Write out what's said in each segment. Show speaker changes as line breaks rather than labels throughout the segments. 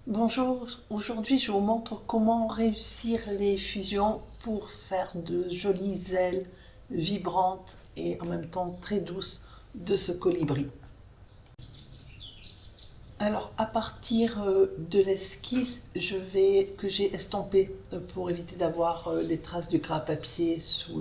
Bonjour, aujourd'hui je vous montre comment réussir les fusions pour faire de jolies ailes vibrantes et en même temps très douces de ce colibri. Alors à partir de l'esquisse que j'ai estampé pour éviter d'avoir les traces du gras à papier sous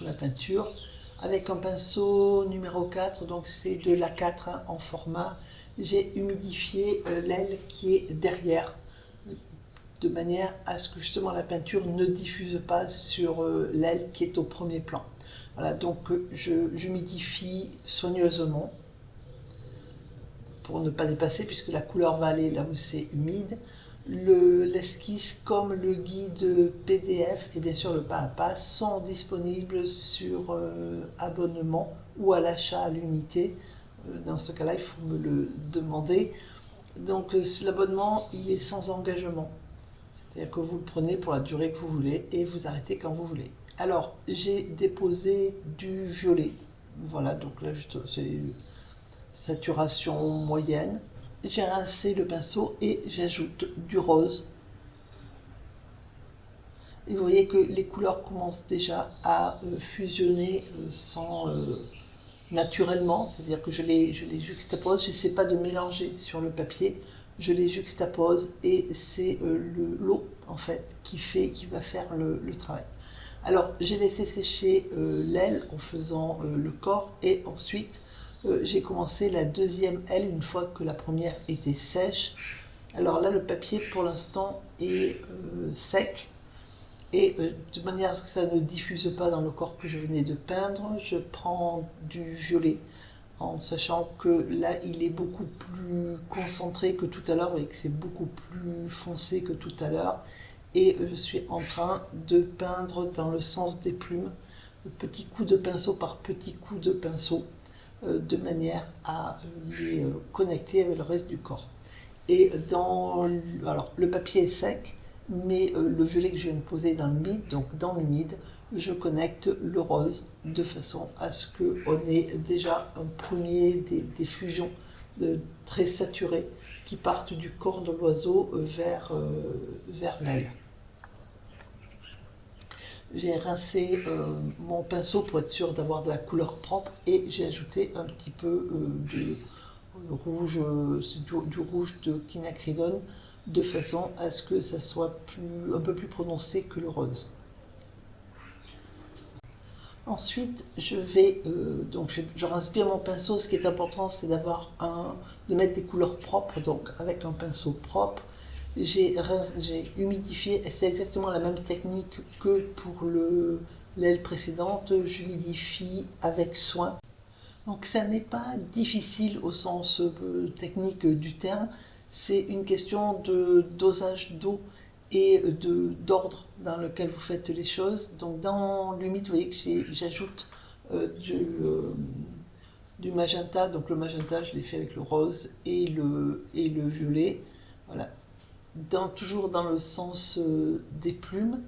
la peinture, avec un pinceau numéro 4, donc c'est de l'A4 hein, en format, j'ai humidifié l'aile qui est derrière de manière à ce que justement la peinture ne diffuse pas sur l'aile qui est au premier plan. Voilà, donc j'humidifie soigneusement pour ne pas dépasser puisque la couleur va aller là où c'est humide. L'esquisse comme le guide PDF et bien sûr le pas à pas sont disponibles sur abonnement ou à l'achat à l'unité. Dans ce cas-là, il faut me le demander. Donc l'abonnement, il est sans engagement. C'est-à-dire que vous le prenez pour la durée que vous voulez et vous arrêtez quand vous voulez. Alors, j'ai déposé du violet. Voilà, donc là, c'est saturation moyenne. J'ai rincé le pinceau et j'ajoute du rose. Et vous voyez que les couleurs commencent déjà à fusionner naturellement, c'est-à-dire que je les juxtapose, je n'essaie pas de mélanger sur le papier, je les juxtapose et c'est l'eau en fait qui va faire le travail. Alors j'ai laissé sécher l'aile en faisant le corps et ensuite j'ai commencé la deuxième aile une fois que la première était sèche. Alors là le papier pour l'instant est sec, et de manière à ce que ça ne diffuse pas dans le corps que je venais de peindre, je prends du violet en sachant que là il est beaucoup plus concentré que tout à l'heure, vous voyez que c'est beaucoup plus foncé que tout à l'heure, et je suis en train de peindre dans le sens des plumes, petit coup de pinceau par petit coup de pinceau, de manière à les connecter avec le reste du corps. Et alors, le papier est sec, mais le violet que je viens de poser dans l'humide, donc dans l'humide, je connecte le rose de façon à ce qu'on ait déjà un premier des fusions très saturées qui partent du corps de l'oiseau vers l'aile. J'ai rincé mon pinceau pour être sûr d'avoir de la couleur propre et j'ai ajouté un petit peu de rouge, c'est du rouge de quinacridone de façon à ce que ça soit un peu plus prononcé que le rose. Ensuite, je rince bien mon pinceau. Ce qui est important, c'est de mettre des couleurs propres. Donc, avec un pinceau propre, j'ai humidifié. C'est exactement la même technique que pour l'aile précédente. J'humidifie avec soin. Donc ça n'est pas difficile au sens technique du terme, c'est une question de dosage d'eau et d'ordre dans lequel vous faites les choses. Donc dans l'humide, vous voyez que j'ajoute euh, du, euh, du magenta, donc le magenta je l'ai fait avec le rose et le violet, voilà. Toujours dans le sens des plumes,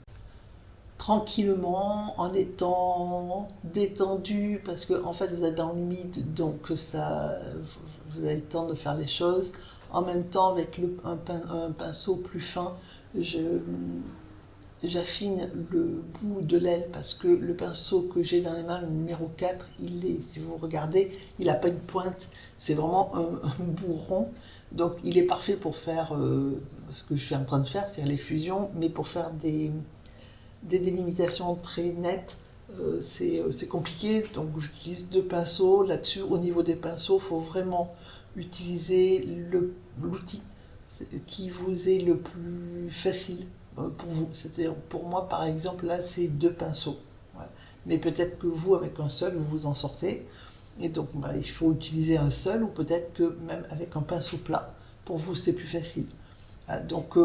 tranquillement, en étant détendu, parce que en fait vous êtes dans l'humide, donc vous avez le temps de faire les choses. En même temps, avec un pinceau plus fin, j'affine le bout de l'aile parce que le pinceau que j'ai dans les mains, le numéro 4, si vous regardez, il n'a pas une pointe, c'est vraiment un bout rond. Donc il est parfait pour faire ce que je suis en train de faire, c'est-à-dire les fusions, mais pour faire des délimitations très nettes, c'est compliqué. Donc j'utilise deux pinceaux. Là-dessus, au niveau des pinceaux, il faut vraiment utiliser l'outil qui vous est le plus facile pour vous. C'est-à-dire pour moi, par exemple, là, c'est deux pinceaux. Voilà. Mais peut-être que vous, avec un seul, vous vous en sortez. Et donc, il faut utiliser un seul, ou peut-être que même avec un pinceau plat, pour vous, c'est plus facile. Voilà. Donc,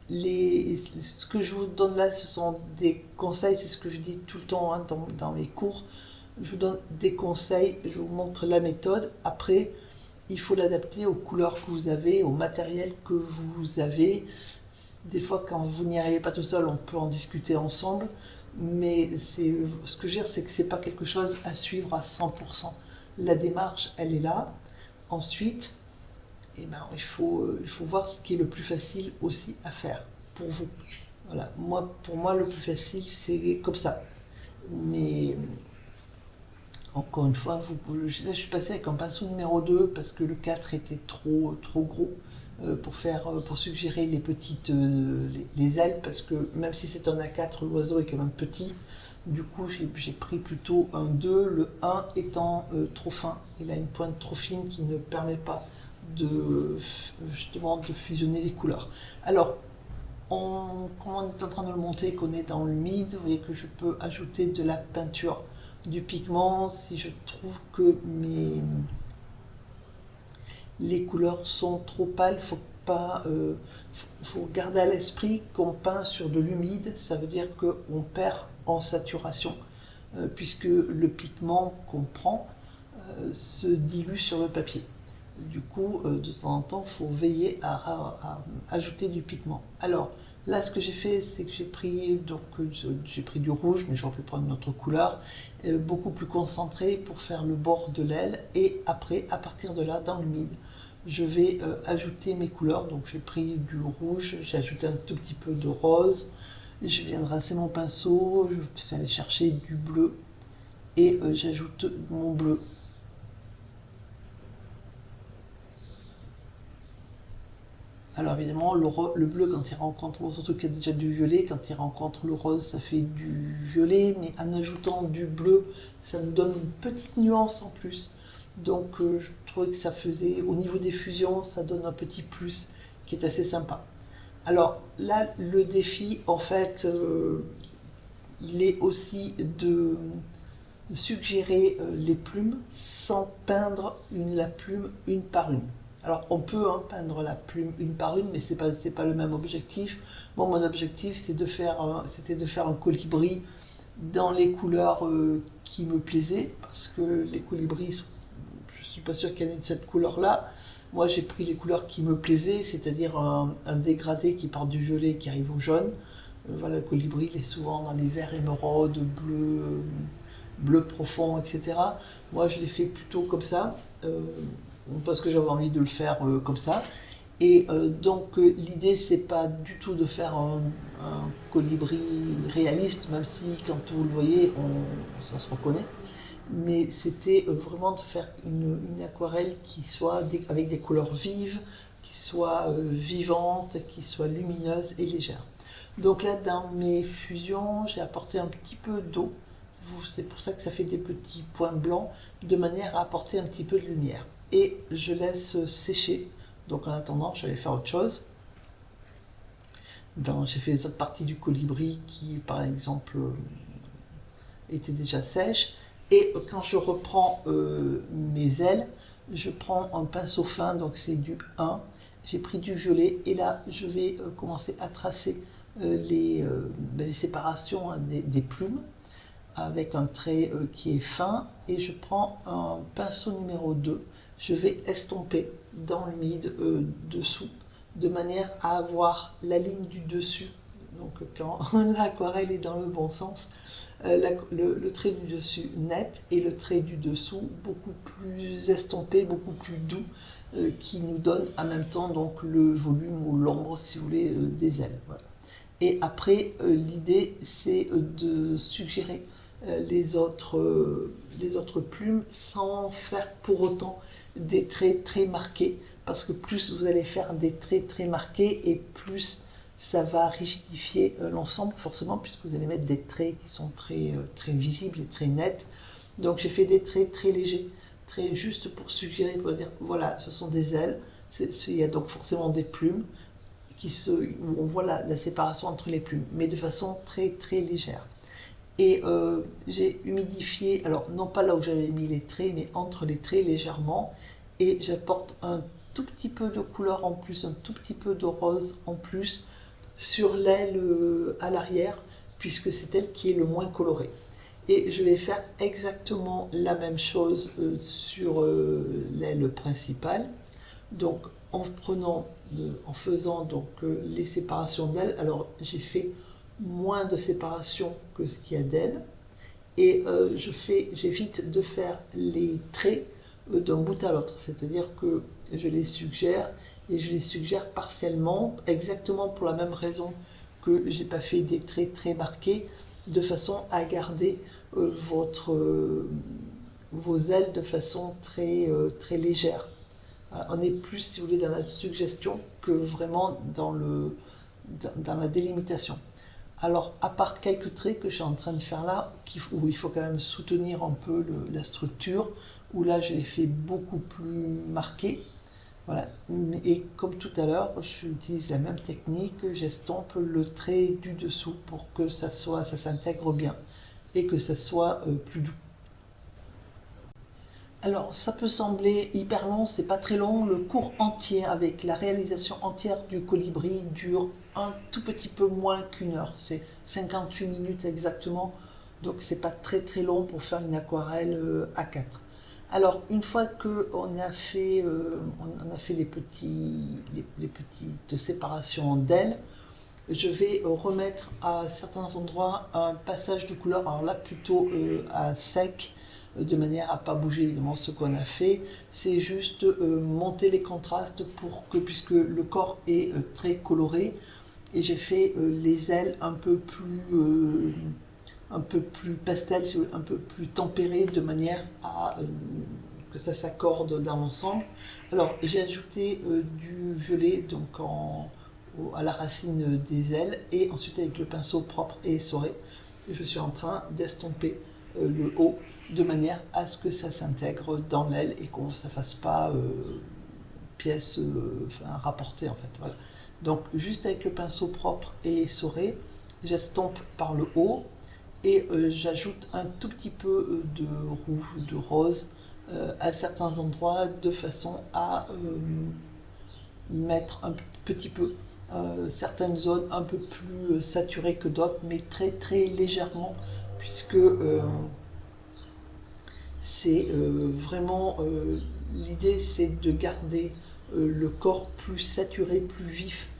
ce que je vous donne là, ce sont des conseils, c'est ce que je dis tout le temps hein, dans mes cours. Je vous donne des conseils, je vous montre la méthode. Après, il faut l'adapter aux couleurs que vous avez, au matériel que vous avez. Des fois, quand vous n'y arrivez pas tout seul, on peut en discuter ensemble. Mais ce que je veux dire, c'est que ce n'est pas quelque chose à suivre à 100%. La démarche, elle est là. Ensuite, et ben, il faut voir ce qui est le plus facile aussi à faire pour vous. Voilà, pour moi, le plus facile, c'est comme ça. Mais encore une fois, là, je suis passée avec un pinceau numéro 2 parce que le 4 était trop gros pour suggérer les petites les ailes, parce que même si c'est un A4, l'oiseau est quand même petit. Du coup, j'ai pris plutôt un 2, le 1 étant trop fin. Il a une pointe trop fine qui ne permet pas justement de fusionner les couleurs. Alors, comme on est en train de le monter, qu'on est dans l'humide, vous voyez que je peux ajouter de la peinture, du pigment, si je trouve que les couleurs sont trop pâles. Faut garder à l'esprit qu'on peint sur de l'humide, ça veut dire qu'on perd en saturation, puisque le pigment qu'on prend se dilue sur le papier. Du coup, de temps en temps, il faut veiller à ajouter du pigment. Alors, là, ce que j'ai fait, c'est que j'ai pris du rouge, mais j'aurais pu prendre une autre couleur, beaucoup plus concentré pour faire le bord de l'aile. Et après, à partir de là, dans l'humide, je vais ajouter mes couleurs. Donc, j'ai pris du rouge, j'ai ajouté un tout petit peu de rose. Je viens de rincer mon pinceau, je suis allé chercher du bleu et j'ajoute mon bleu. Alors évidemment, le bleu, quand il rencontre, surtout qu'il y a déjà du violet, quand il rencontre le rose, ça fait du violet, mais en ajoutant du bleu, ça nous donne une petite nuance en plus. Donc je trouvais que ça faisait, au niveau des fusions, ça donne un petit plus qui est assez sympa. Alors là, le défi, en fait, il est aussi de suggérer les plumes sans peindre la plume une par une. Alors on peut peindre la plume une par une, mais c'est pas le même objectif. Moi, mon objectif, c'était de faire un colibri dans les couleurs qui me plaisaient, parce que les colibris, je suis pas sûre qu'il y en ait de cette couleur-là. Moi, j'ai pris les couleurs qui me plaisaient, c'est-à-dire un dégradé qui part du violet et qui arrive au jaune. Voilà, le colibri, il est souvent dans les verts émeraudes, bleu profond, etc. Moi, je l'ai fait plutôt comme ça, parce que j'avais envie de le faire comme ça. Et donc, l'idée, c'est pas du tout de faire un colibri réaliste, même si, quand vous le voyez, ça se reconnaît. Mais c'était vraiment de faire une aquarelle qui soit avec des couleurs vives, qui soit vivante, qui soit lumineuse et légère. Donc là, dans mes fusions, j'ai apporté un petit peu d'eau. C'est pour ça que ça fait des petits points blancs, de manière à apporter un petit peu de lumière. Et je laisse sécher. Donc en attendant, je vais faire autre chose. J'ai fait les autres parties du colibri qui, par exemple, étaient déjà sèches. Et quand je reprends mes ailes, je prends un pinceau fin, donc c'est du 1. J'ai pris du violet et là, je vais commencer à tracer les séparations des plumes avec un trait qui est fin. Et je prends un pinceau numéro 2. Je vais estomper dans l'humide dessous, de manière à avoir la ligne du dessus. Donc quand l'aquarelle est dans le bon sens, le trait du dessus net et le trait du dessous beaucoup plus estompé, beaucoup plus doux, qui nous donne en même temps donc le volume ou l'ombre, si vous voulez, des ailes. Voilà. Et après, l'idée, c'est de suggérer les autres plumes sans faire pour autant des traits très marqués, parce que plus vous allez faire des traits très marqués et plus ça va rigidifier l'ensemble, forcément, puisque vous allez mettre des traits qui sont très visibles et très nets. Donc j'ai fait des traits très légers, très juste pour suggérer, pour dire voilà, ce sont des ailes. Il y a donc forcément des plumes où on voit la séparation entre les plumes, mais de façon très légère. Et j'ai humidifié, alors non pas là où j'avais mis les traits, mais entre les traits légèrement, et j'apporte un tout petit peu de couleur en plus, un tout petit peu de rose en plus sur l'aile à l'arrière, puisque c'est elle qui est le moins colorée. Et je vais faire exactement la même chose sur l'aile principale, donc en faisant donc les séparations d'ailes. Alors j'ai fait moins de séparation que ce qu'il y a d'ailes, et j'évite de faire les traits d'un bout à l'autre, c'est-à-dire que je les suggère, et je les suggère partiellement, exactement pour la même raison que j'ai pas fait des traits très marqués, de façon à garder vos ailes de façon très légère. Voilà, on est plus, si vous voulez, dans la suggestion que vraiment dans la délimitation. Alors, à part quelques traits que je suis en train de faire là, où il faut quand même soutenir un peu la structure, où là je les fais beaucoup plus marqués. Voilà. Et comme tout à l'heure, j'utilise la même technique, j'estompe le trait du dessous pour que ça s'intègre bien et que ça soit plus doux. Alors, ça peut sembler hyper long, c'est pas très long. Le cours entier avec la réalisation entière du colibri dure un tout petit peu moins qu'une heure. C'est 58 minutes exactement, donc c'est pas très long pour faire une aquarelle A4. Alors, une fois qu'on a fait les petites séparations d'ailes, je vais remettre à certains endroits un passage de couleur, alors là plutôt à sec, de manière à ne pas bouger évidemment ce qu'on a fait. C'est juste monter les contrastes puisque le corps est très coloré, et j'ai fait les ailes un peu plus pastel, un peu plus tempéré, de manière à que ça s'accorde dans l'ensemble. Alors j'ai ajouté du violet donc à la racine des ailes, et ensuite avec le pinceau propre et essoré, je suis en train d'estomper le haut de manière à ce que ça s'intègre dans l'aile et que ça ne fasse pas pièce rapportée en fait. Voilà. Donc juste avec le pinceau propre et essoré, j'estompe par le haut, et j'ajoute un tout petit peu de rouge ou de rose à certains endroits, de façon à mettre un petit peu certaines zones un peu plus saturées que d'autres, mais très légèrement, puisque c'est vraiment l'idée, c'est de garder le corps plus saturé, plus vif,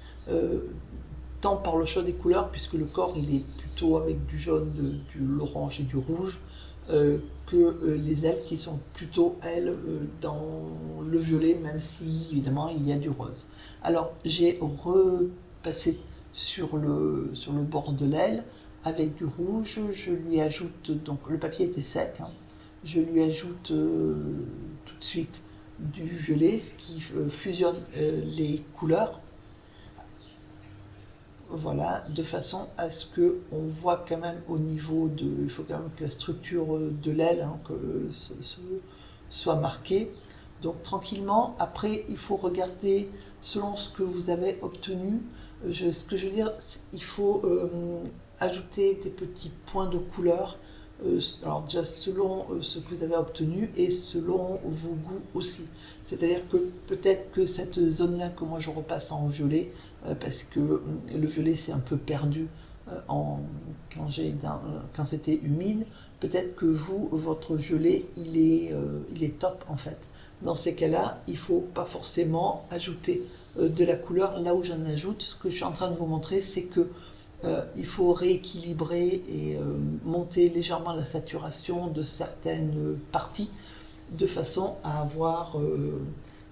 tant par le choix des couleurs, puisque le corps il est plutôt avec du jaune, de l'orange et du rouge, que les ailes qui sont plutôt, elles, dans le violet, même si évidemment il y a du rose. Alors j'ai repassé sur le bord de l'aile avec du rouge, je lui ajoute, donc le papier était sec, hein, je lui ajoute tout de suite du violet, ce qui fusionne les couleurs. Voilà, de façon à ce qu'on voit quand même au niveau il faut quand même que la structure de l'aile soit marquée. Donc tranquillement, après il faut regarder selon ce que vous avez obtenu. Ce que je veux dire, il faut ajouter des petits points de couleur, alors déjà selon ce que vous avez obtenu et selon vos goûts aussi. C'est-à-dire que peut-être que cette zone-là que moi je repasse en violet, parce que le violet c'est un peu perdu quand c'était humide, peut-être que votre violet il est top en fait. Dans ces cas-là, il ne faut pas forcément ajouter de la couleur là où j'en ajoute. Ce que je suis en train de vous montrer, c'est que il faut rééquilibrer et monter légèrement la saturation de certaines parties, de façon à avoir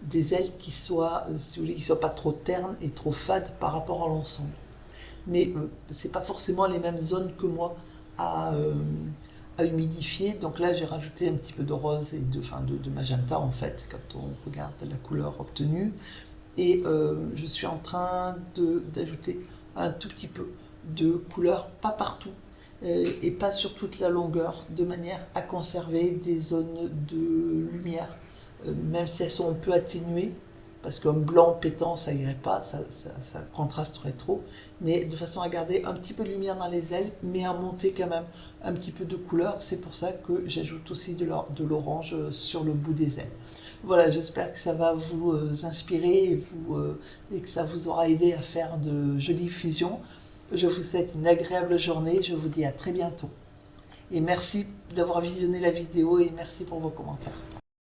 des ailes qui soient, si vous voulez, qui soient pas trop ternes et trop fades par rapport à l'ensemble. Mais c'est pas forcément les mêmes zones que moi à humidifier. Donc là j'ai rajouté un petit peu de rose et de magenta en fait, quand on regarde la couleur obtenue. Et je suis en train d'ajouter un tout petit peu de couleur, pas partout et pas sur toute la longueur, de manière à conserver des zones de lumière, même si elles sont un peu atténuées, parce qu'un blanc pétant ça irait pas, ça contrasterait trop, mais de façon à garder un petit peu de lumière dans les ailes, mais à monter quand même un petit peu de couleur. C'est pour ça que j'ajoute aussi de l'orange sur le bout des ailes. Voilà, j'espère que ça va vous inspirer et que ça vous aura aidé à faire de jolies fusions. Je vous souhaite une agréable journée, je vous dis à très bientôt. Et merci d'avoir visionné la vidéo et merci pour vos commentaires.